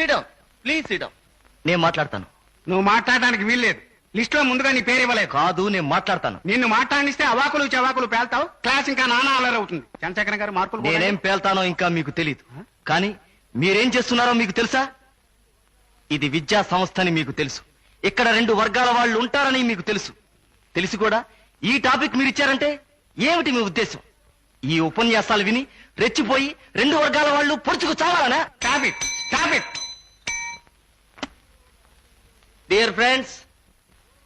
Sit down please sit down. నేను మాట్లాడతాను. నువ్వు మాట్లాడడానికి వీల్లేదు. లిస్ట్ లో ముందుగా నీ పేరు ఇవ్వలేదు. కాదు, నేను మాట్లాడతాను. నిన్ను మాట్లాడిస్తే అవాకులు చవాకులు పేల్తావు. క్లాస్ ఇంకా నానా అలరవుతుంది. చంద్రశేఖర్ గారు మార్కులు నేనేం పేల్తానో ఇంకా మీకు తెలీదు. కానీ మీరేం చేస్తున్నారో మీకు తెలుసా? ఇది విద్యా సంస్థని మీకు తెలుసు. ఇక్కడ 2 వర్గాల వాళ్ళు ఉంటారని మీకు తెలుసు. తెలిసి కూడా ఈ టాపిక్ మీరు ఇచ్చారంటే ఏమిటి మీ ఉద్దేశం? ఈ ఉపన్యాసాలు విని రెచ్చిపోయి 2 వర్గాల వాళ్ళు పొడుచుకు చావాలనా? Stop it. డియర్ ఫ్రెండ్స్,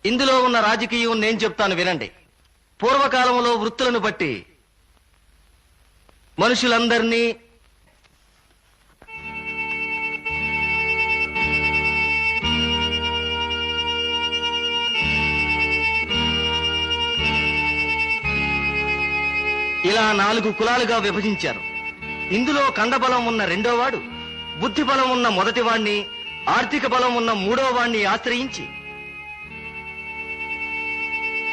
ఇందులో ఉన్న రాజకీయం నేను చెప్తాను వినండి. పూర్వకాలంలో వృత్తులను బట్టి మనుషులందరినీ ఇలా 4 కులాలుగా విభజించారు. ఇందులో కండబలం ఉన్న 2వ వాడు, బుద్ధి బలం ఉన్న 1వ వాణ్ణి, ఆర్థిక బలం ఉన్న 3వ వాణ్ణి ఆశ్రయించి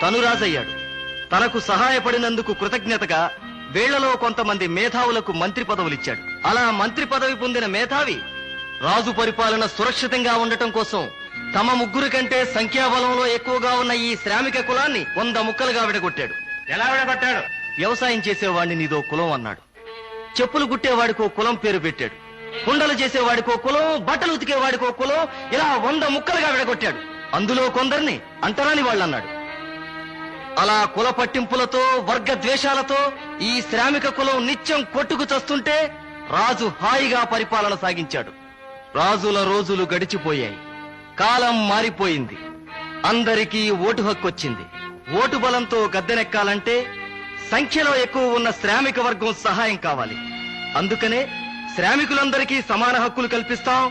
తను రాజయ్యాడు. తనకు సహాయపడినందుకు కృతజ్ఞతగా వీళ్లలో కొంతమంది మేధావులకు మంత్రి పదవులిచ్చాడు. అలా మంత్రి పదవి పొందిన మేధావి రాజు పరిపాలన సురక్షితంగా ఉండటం కోసం తమ 3 కంటే సంఖ్యాబలంలో ఎక్కువగా ఉన్న ఈ శ్రామిక కులాన్ని 100 ముక్కలుగా విడగొట్టాడు. ఎలా విడగొట్టాడు? వ్యవసాయం చేసేవాడిని నీదో కులం అన్నాడు. చెప్పులు కుట్టేవాడికో కులం పేరు పెట్టాడు. కుండలు చేసేవాడికో కులం, బట్టలు ఉతికేవాడికో కులం, ఇలా 100 ముక్కలుగా విడగొట్టాడు. అందులో కొందరిని అంటరాని వాళ్ళన్నాడు. అలా కుల పట్టింపులతో, వర్గ ద్వేషాలతో ఈ శ్రామిక కులం నిత్యం కొట్టుకు చస్తుంటే రాజు హాయిగా పరిపాలన సాగించాడు. రాజుల రోజులు గడిచిపోయాయి. కాలం మారిపోయింది. అందరికీ ఓటు హక్కు వచ్చింది. ఓటు బలంతో గద్దెనెక్కాలంటే సంఖ్యలో ఎక్కువ ఉన్న శ్రామిక వర్గం సహాయం కావాలి. అందుకనే శ్రామికులందరికీ సమాన హక్కులు కల్పిస్తాం,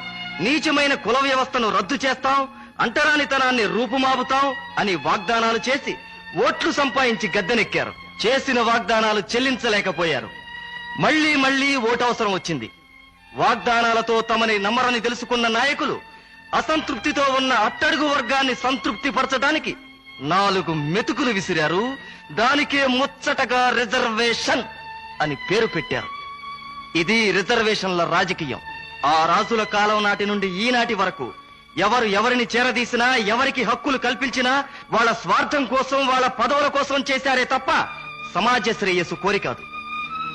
నీచమైన కుల వ్యవస్థను రద్దు చేస్తాం, అంటరానితనాన్ని రూపుమాపుతాం అని వాగ్దానాలు చేసి ఓట్లు సంపాదించి గద్దెనెక్కారు. చేసిన వాగ్దానాలు చెల్లించలేకపోయారు. మళ్లీ మళ్లీ ఓటు అవసరం వచ్చింది. వాగ్దానాలతో తమని నమ్మరని తెలుసుకున్న నాయకులు అసంతృప్తితో ఉన్న అట్టడుగు వర్గాన్ని సంతృప్తి పరచడానికి 4 మెతుకులు విసిరారు. దానికే ముచ్చటగా రిజర్వేషన్ అని పేరు పెట్టారు. ఇది రిజర్వేషన్ల రాజకీయం. ఆ రాజుల కాలం నాటి నుండి ఈనాటి వరకు ఎవరు ఎవరిని చేరదీసినా, ఎవరికి హక్కులు కల్పించినా వాళ్ళ స్వార్థం కోసం, వాళ్ళ పదవుల కోసం చేశారే తప్ప సమాజ శ్రేయస్సు కోరి కాదు.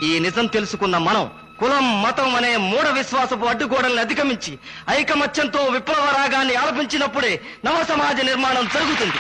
ఈ నిజం తెలుసుకున్న మనం కులం, మతం అనే మూఢ విశ్వాసపు అడ్డుగోడల్ని అధిగమించి ఐకమత్యంతో విప్లవ రాగాన్ని ఆలపించినప్పుడే నవ సమాజ నిర్మాణం జరుగుతుంది.